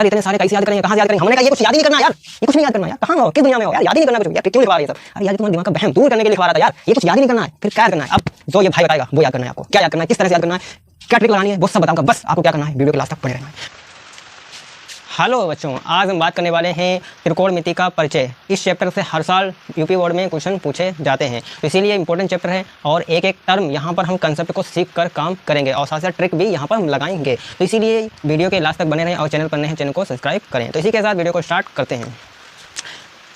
यार इतने सारे कैसे याद करेंगे, कहाँ से याद करेंगे? हमने कहा ये कुछ याद ही नहीं करना यार, ये कुछ नहीं याद करना यार, कहाँ हो, किस दुनिया में हो यार, याद ही नहीं करना कुछ यार, क्यों लिखवा रहे हैं सब? अरे यार तुम्हारे दिमाग का बहम दूर करने के लिए लिखवा रहा था यार, ये कुछ याद ही नहीं करना है, फिर क्या करना है? अब जो ये भाई बताएगा वो याद करना है आपको, क्या याद करना है, किस तरह से याद करना है, क्या ट्रिक लगानी है, वो सब बताऊंगा। बस आपको क्या करना है, वीडियो के लास्ट तक बने रहना है। हेलो बच्चों, आज हम बात करने वाले हैं त्रिकोणमिति का परिचय। इस चैप्टर से हर साल यूपी बोर्ड में क्वेश्चन पूछे जाते हैं, तो इसीलिए इंपॉर्टेंट चैप्टर है और एक एक टर्म यहाँ पर हम कंसेप्ट को सीख कर काम करेंगे और साथ साथ ट्रिक भी यहाँ पर हम लगाएंगे। तो इसीलिए वीडियो के लास्ट तक बने रहें और चैनल पर नए हैं चैनल को सब्सक्राइब करें। तो इसी के साथ वीडियो को स्टार्ट करते हैं।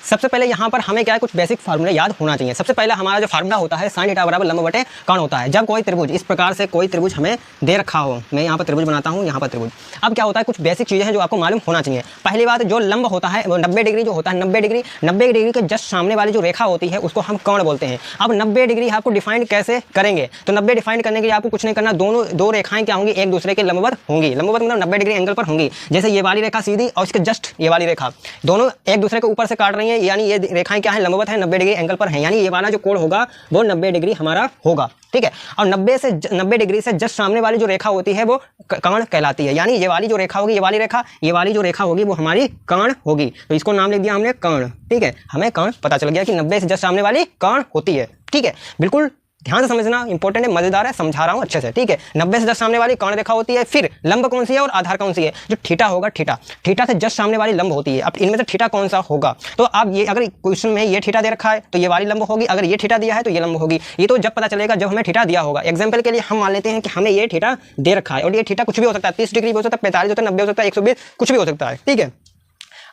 सबसे पहले यहाँ पर हमें क्या है, कुछ बेसिक फार्मूले याद होना चाहिए। सबसे पहले हमारा जो फार्मूला होता है sin थीटा बराबर लंब बटे कर्ण होता है। जब कोई त्रिभुज इस प्रकार से कोई त्रिभुज हमें दे रखा हो, मैं यहाँ पर त्रिभुज बनाता हूँ, यहाँ पर त्रिभुज। अब क्या होता है, कुछ बेसिक चीज़ें हैं जो आपको मालूम होना चाहिए। पहली बात, जो लंब होता है वो 90 डिग्री जो होता है, 90 डिग्री के जस्ट सामने वाली जो रेखा होती है उसको हम कर्ण बोलते हैं। अब 90 डिग्री आपको डिफाइन कैसे करेंगे, तो 90 डिफाइन करने के लिए आपको कुछ नहीं करना, दो रेखाएं क्या होंगी, एक दूसरे के लंबवत होंगी। लंबवत मतलब 90 डिग्री एंगल पर होंगी। जैसे ये वाली रेखा सीधी और इसके जस्ट ये वाली रेखा, दोनों एक दूसरे के ऊपर से काट रही है, यानी ये रेखाएं क्या है, लंबवत है, 90 डिग्री एंगल पर है, यानी ये वाला जो कोण होगा वो 90 डिग्री हमारा होगा। ठीक है, और 90 डिग्री से जस्ट सामने वाली जो रेखा होती है वो कर्ण कहलाती है। यानी ये वाली जो रेखा होगी, ये वाली जो रेखा होगी वो हमारी कर्ण होगी। तो इसको नाम लिख दिया हमने कर्ण। ठीक है, हमें कर्ण पता चल गया कि 90 से जस्ट सामने वाली कर्ण होती है। ठीक है, बिल्कुल ध्यान से समझना, इंपॉर्टेंट है, मजेदार है, समझा रहा हूँ अच्छे से। ठीक है, 90 से जस्ट सामने वाली कर्ण रेखा होती है। फिर लंब कौन सी है और आधार कौन सी है, जो थीटा होगा, थीटा से जस्ट सामने वाली लंब होती है। अब इनमें से थीटा कौन सा होगा, तो अब ये अगर क्वेश्चन में ये थीटा दे रखा है तो ये वाली लंब होगी, अगर ये थीटा दिया है तो ये लंब होगी। ये तो जब पता चलेगा जब हमें थीटा दिया होगा। एग्जाम्पल के लिए हम मान लेते हैं कि हमें ये थीटा दे रखा है और ये थीटा कुछ भी हो सकता है, 30 डिग्री भी हो सकता है, 45 हो सकता है, 90 हो सकता है, 120 कुछ भी हो सकता है। ठीक है,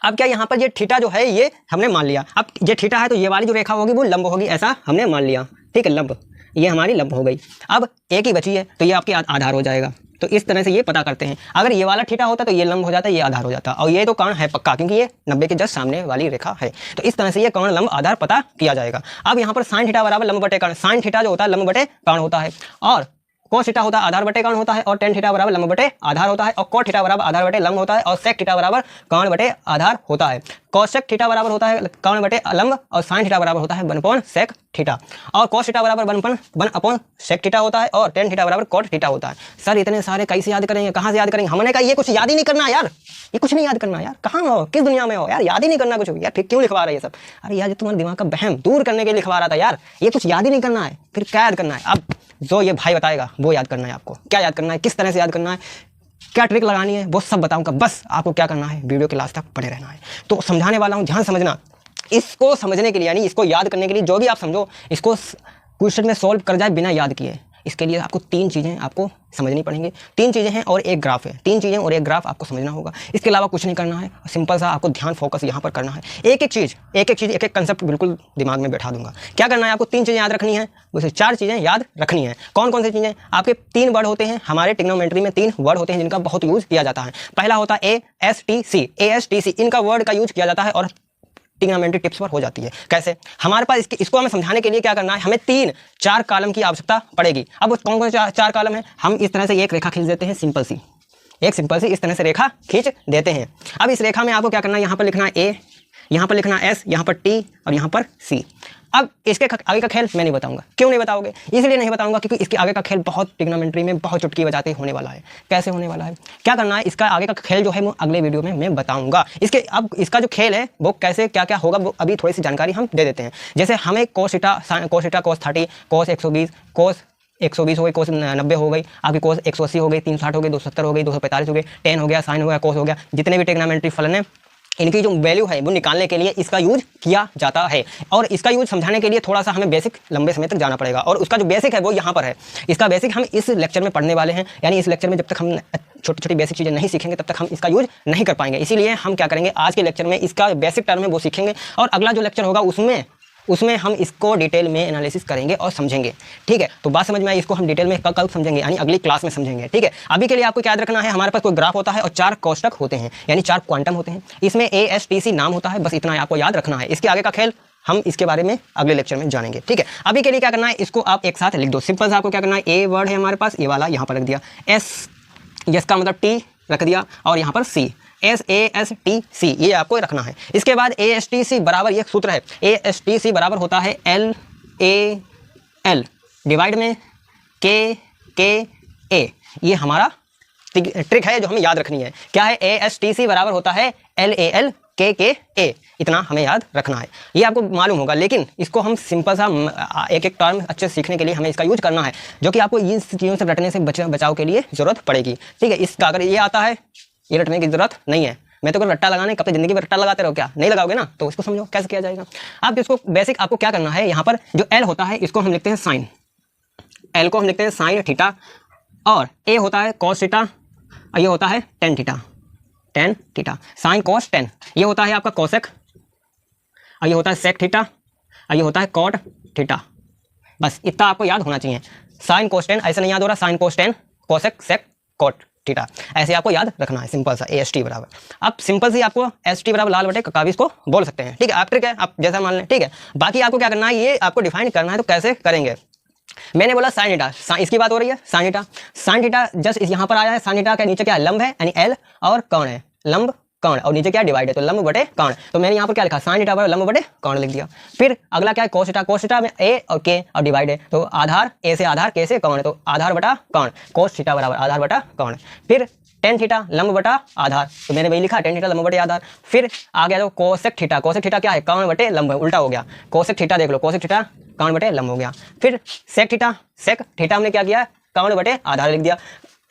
अब क्या यहाँ पर ये थीटा जो है ये हमने मान लिया। अब ये थीटा है तो ये वाली जो रेखा होगी वो लंब होगी, ऐसा हमने मान लिया। ठीक है, लंब, ये हमारी लंब हो गई। अब एक ही बची है तो ये आपके आधार हो जाएगा। तो इस तरह से ये पता करते हैं। अगर ये वाला थीटा होता तो ये लंब हो जाता, ये आधार हो जाता, और ये तो कर्ण है पक्का क्योंकि ये 90 के जस्ट सामने वाली रेखा है। तो इस तरह से ये कर्ण लंब आधार पता किया जाएगा। अब यहाँ पर sin थीटा बराबर लंब बटे कर्ण, sin थीटा जो होता है लंब बटे कर्ण होता है, और cos थीटा होता है आधार बटे कर्ण होता है, और tan थीटा बराबर लंब बटे आधार होता है, और cot थीटा बराबर आधार बटे लंब होता है, और sec थीटा बराबर कर्ण बटे आधार होता है। cosec थीटा बराबर होता है कर्ण बटे लंब, और sin थीटा बराबर होता है 1/sec थीटा, और cos थीटा बराबर 1/sec थीटा होता है, और tan थीटा बराबर cot थीटा होता है। सर इतने सारे कैसे याद करेंगे, कहाँ से याद करेंगे? हमने कहा ये कुछ याद ही नहीं करना यार, ये कुछ नहीं याद करना यार, कहाँ हो, किस दुनिया में हो यार, याद ही नहीं करना कुछ यार, फिर क्यों लिखवा रहे हैं सब? अरे यार तुम्हारे दिमाग का बहम दूर करने के लिए लिखवा रहा था यार, ये कुछ याद ही नहीं करना है, फिर क्या याद करना है? अब जो ये भाई बताएगा वो याद करना है आपको, क्या याद करना है, किस तरह से याद करना है, क्या ट्रिक लगानी है, वो सब बताऊंगा। बस आपको क्या करना है, वीडियो के लास्ट तक बने रहना है। तो समझाने वाला हूँ, ध्यान समझना। इसको समझने के लिए, यानी इसको याद करने के लिए, जो भी आप समझो इसको क्वेश्चन में सॉल्व कर जाए बिना याद किए, इसके लिए आपको 3 चीज़ें आपको समझनी पड़ेंगी। 3 चीज़ें हैं और एक ग्राफ है, 3 चीज़ें और एक ग्राफ आपको समझना होगा। इसके अलावा कुछ नहीं करना है, सिंपल सा आपको ध्यान फोकस यहाँ पर करना है। एक एक चीज़, एक एक कंसेप्ट बिल्कुल दिमाग में बैठा दूंगा। क्या करना है आपको, 3 चीज़ें याद रखनी है, वैसे 4 चीज़ें याद रखनी है। कौन कौन सी चीज़ें? आपके 3 वर्ड होते हैं, हमारे ट्रिग्नोमेट्री में 3 वर्ड होते हैं जिनका बहुत यूज़ किया जाता है। पहला होता है ASTC, इनका वर्ड का यूज किया जाता है और ट्रिग्नोमेट्री टिप्स पर हो जाती है। कैसे? हमारे पास इसको हमें समझाने के लिए क्या करना है, हमें 3-4 कॉलम की आवश्यकता पड़ेगी। अब कौन कौन से 4 कॉलम है, हम इस तरह से एक रेखा खींच देते हैं, सिंपल सी इस तरह से रेखा खींच देते हैं। अब इस रेखा में आपको क्या करना है, यहाँ पर लिखना है A, यहाँ पर लिखना है S, यहाँ पर T और यहाँ पर C। अब इसके आगे का खेल मैं नहीं बताऊंगा। क्यों नहीं बताओगे? इसलिए नहीं बताऊंगा क्योंकि इसके आगे का खेल बहुत ट्रिग्नोमेट्री में बहुत चुटकी बजाते होने वाला है। कैसे होने वाला है, क्या करना है, इसका आगे का खेल जो है वो अगले वीडियो में मैं बताऊंगा। अब इसका जो खेल है वो कैसे क्या क्या होगा वो अभी थोड़ी सी जानकारी हम दे देते हैं। जैसे हमें cos theta, cos 30, cos 120, cos 120 हो गई, cos 90 हो गई, आपकी cos 180 हो गई, 360 हो गई, 270 हो गई, 245 हो गई, tan हो गया, sin हो गया, cos हो गया, जितने भी ट्रिग्नोमेट्री फलन है इनकी जो वैल्यू है वो निकालने के लिए इसका यूज किया जाता है। और इसका यूज समझाने के लिए थोड़ा सा हमें बेसिक लंबे समय तक जाना पड़ेगा, और उसका जो बेसिक है वो यहाँ पर है। इसका बेसिक हम इस लेक्चर में पढ़ने वाले हैं, यानी इस लेक्चर में जब तक हम छोटी छोटी बेसिक चीज़ें नहीं सीखेंगे तब तक हम इसका यूज नहीं कर पाएंगे। इसीलिए हम क्या करेंगे, आज के लेक्चर में इसका बेसिक टर्म है वो सीखेंगे, और अगला जो लेक्चर होगा उसमें हम इसको डिटेल में एनालिसिस करेंगे और समझेंगे। ठीक है, तो बात समझ में आई, इसको हम डिटेल में कल समझेंगे, यानी अगली क्लास में समझेंगे। ठीक है, अभी के लिए आपको क्या याद रखना है, हमारे पास कोई ग्राफ होता है और 4 कोष्टक होते हैं, यानी 4 क्वांटम होते हैं। इसमें ASTC नाम होता है, बस इतना आपको याद रखना है। इसके आगे का खेल हम इसके बारे में अगले लेक्चर में जानेंगे। ठीक है, अभी के लिए क्या करना है, इसको आप एक साथ लिख दो। सिंपल से आपको क्या करना है, A वर्ड है हमारे पास, ये वाला यहाँ पर रख दिया, S का मतलब T रख दिया, और यहाँ पर C, SASTC ये आपको रखना है। इसके बाद ASTC बराबर, ये सूत्र है, ASTC बराबर होता है LAL डिवाइड में KKA, ये हमारा ट्रिक है जो हमें याद रखनी है। क्या है? ASTC बराबर होता है LALKKA, इतना हमें याद रखना है। ये आपको मालूम होगा, लेकिन इसको हम सिंपल सा एक एक टर्म अच्छे से सीखने के लिए हमें इसका यूज करना है, जो कि आपको इन चीज़ों से रटने से बचाव के लिए जरूरत पड़ेगी। ठीक है, इसका अगर ये आता है, ये रटने की जरूरत नहीं है। मैं तो अगर रट्टा लगाने कब तक जिंदगी में रट्टा लगाते रहो, क्या नहीं लगाओगे ना? तो इसको समझो कैसे किया जाएगा। अब इसको बेसिक आपको क्या करना है, यहाँ पर जो L होता है इसको हम लिखते हैं साइन, L को हम लिखते हैं साइन थीटा, और A होता है कॉस थीटा, और ये होता है tan theta, tan theta, sine cos tan. ये होता है आपका कॉसेक, और ये होता है सेक थीटा, और ये होता है कॉट थीटा। बस इतना आपको याद होना चाहिए। साइन कोस टेन ऐसे नहीं याद हो रहा, sine cos tan cosec sec cot theta, ऐसे आपको याद रखना है सिंपल सा AST बराबर। अब सिंपल से आपको ST बराबर लाल बटे काबिज को बोल सकते हैं। ठीक है, आप ट्रिक है, आप जैसा मान लें। ठीक है, बाकी आपको क्या करना है, ये आपको डिफाइन करना है, तो कैसे करेंगे। मैंने बोला साइन थीटा, इसकी बात हो रही है sine theta. Sine theta just यहाँ पर आया है, साइन थीटा के नीचे क्या है, लंब है यानी L, और कर्ण है, लंब कर्ण, और नीचे क्या है, डिवाइड है, तो लंब बटे कर्ण। तो मैंने यहाँ पर क्या लिखा, साइन थीटा बराबर लंब बटे कर्ण लिख दिया। फिर अगला क्या है, कोस थीटा, कोस थीटा में A और K और डिवाइड है, तो आधार A से आधार, K से कर्ण, तो आधार बटा कर्ण, कोस थीटा बराबर आधार बटा कर्ण। फिर टेन थीटा लंब बटा आधार, तो मैंने वही लिखा टेन थीटा लंब बटे आधार। फिर आ गया तो कोसेक थीटा, कोसेक थीटा क्या है, कर्ण बटे लंब, उल्टा हो गया, कोसेक थीटा देख लो, कोसेक थीटा कर्ण बटे लंब हो गया। फिर सेक थीटा, सेक थीटा हमने क्या किया, कर्ण बटे आधार लिख दिया,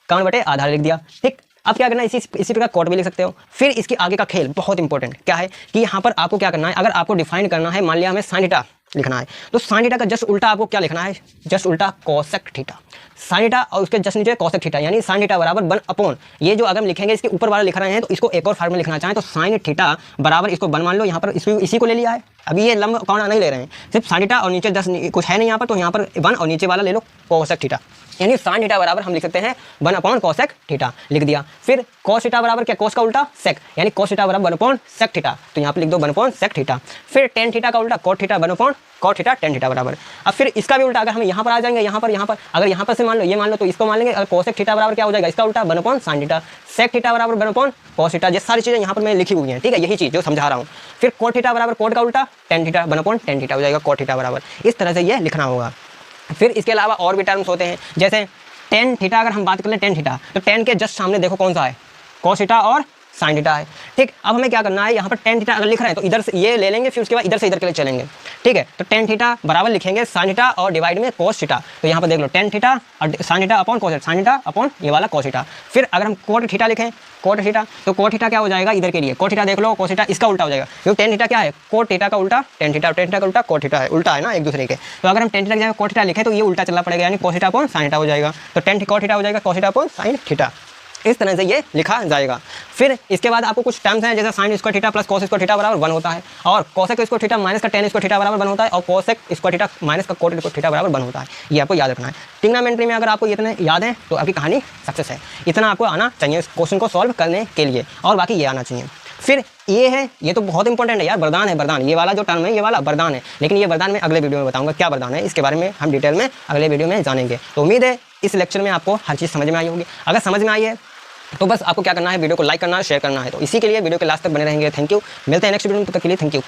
कर्ण बटे आधार लिख दिया। ठीक, अब क्या करना है, इसी प्रकार कॉट भी लिख सकते हो। फिर इसके आगे का खेल बहुत इंपॉर्टेंट क्या है कि यहाँ पर आपको क्या करना है, अगर आपको डिफाइन करना है, मान लिया हमें साइन थीटा लिखना है, तो साइन थीटा का जस्ट उल्टा आपको क्या लिखना है, जस्ट उल्टा कोसेक थीटा, साइन थीटा और उसके जस्ट नीचे कोसेक थीटा, यानी साइन थीटा बराबर 1 अपॉन, ये जो अगर हम लिखेंगे इसके ऊपर वाला लिख रहे हैं, तो इसको एक और फॉर्म में लिखना चाहें तो साइन थीटा बराबर इसको 1 मान लो, यहाँ पर इसी को ले लिया है, अभी ये लंब कौन नहीं ले रहे हैं, सिर्फ साइन थीटा और नीचे जस्ट कुछ है नहीं यहाँ पर, तो यहाँ पर 1 और नीचे वाला ले लो कोसेक थीटा, यानी साइन थीटा बराबर हम लिख सकते हैं 1 अपॉन कोसेक थीटा लिख दिया। फिर कोस थीटा बराबर क्या, कोस का उल्टा सेक, यानी कोस थीटा बराबर 1 अपॉन सेक थीटा, तो यहाँ पे लिख दो 1 अपॉन सेक थीटा। फिर टेन थीटा का उल्टा cot theta 1 upon cot theta tan theta बराबर। अब फिर इसका भी उल्टा, अगर हम यहाँ पर आ जाएंगे, यहाँ पर अगर यहाँ पर से मान लो, ये मान लो, तो इसको मान लेंगे, अगर कोसेक थीटा बराबर क्या हो जाएगा, इसका उल्टा 1 upon sine theta, sec theta बराबर 1 अपॉन कोस थीटा। ये सारी चीज़ें यहाँ पर मैं लिखी हुई हैं, ठीक है, यही चीज़ जो समझा रहा हूँ। फिर कोट थीटा बराबर कोट का उल्टा tan theta, 1 upon tan theta हो जाएगा कोट थीटा बराबर, इस तरह से ये लिखना होगा। फिर इसके अलावा और भी टर्म्स होते हैं, जैसे टेन थीटा, अगर हम बात कर लें टेन थीटा, तो टेन के जस्ट सामने देखो कौन सा है, कोस थीटा और साइन थीटा है। ठीक, अब हमें क्या करना है, यहाँ पर टेन थीटा अगर लिख रहे हैं तो इधर से ये ले लेंगे, फिर उसके बाद इधर से इधर के लिए चलेंगे। ठीक है, तो टेन थीटा बराबर लिखेंगे साइन थीटा और डिवाइड में कोस थीटा, तो यहाँ पर देख लो टेन थीटा और sine theta upon cos theta, sine theta upon ये वाला कोस थीटा। फिर अगर हम कोट थीटा लिखें, कोट थीटा, तो कोट थीटा क्या हो जाएगा, इधर के लिए कोट थीटा देख लो, कोस थीटा इसका उल्टा हो जाएगा, क्योंकि टेन थीटा क्या है, कोट थीटा का उल्टा टेन थीटा, टेन थीटा का उल्टा कोट थीटा है, उल्टा है ना एक दूसरे के। तो अगर हम टेन थीटा की जगह कोट थीटा लिखें तो ये उल्टा चलना पड़ेगा, यानी cos theta upon sine theta हो जाएगा, तो टेन कोट थीटा हो जाएगा cos theta upon sine theta, इस तरह से ये लिखा जाएगा। फिर इसके बाद आपको कुछ टर्म्स हैं, जैसे sine square theta plus cos square theta बराबर 1 होता है, और कोसेक स्क्वायर थीटा माइनस का टेन स्क्वायर थीटा बराबर 1 होता है, और कोसेक स्क्वायर थीटा माइनस का कोट स्क्वायर थीटा बराबर 1 होता है। ये आपको याद रखना है। ट्रिग्नोमेट्री में अगर आपको इतने याद है तो आपकी कहानी सक्सेस है। इतना आपको आना चाहिए इस क्वेश्चन को सॉल्व करने के लिए, और बाकी ये आना चाहिए। फिर ये है, ये तो बहुत इंपॉर्टेंट है यार, वरदान है, वरदान, ये वाला जो टर्म है ये वाला वरदान है, लेकिन ये वरदान मैं अगले वीडियो में बताऊंगा क्या वरदान है, इसके बारे में हम डिटेल में अगले वीडियो में जानेंगे। तो उम्मीद है इस लेक्चर में आपको हर चीज़ समझ में आई होगी। अगर समझ में आई है तो बस आपको क्या करना है, वीडियो को लाइक करना है, शेयर करना है। तो इसी के लिए वीडियो के लास्ट तक बने रहेंगे। थैंक यू, मिलते हैं नेक्स्ट वीडियो में, तब तक के लिए थैंक यू।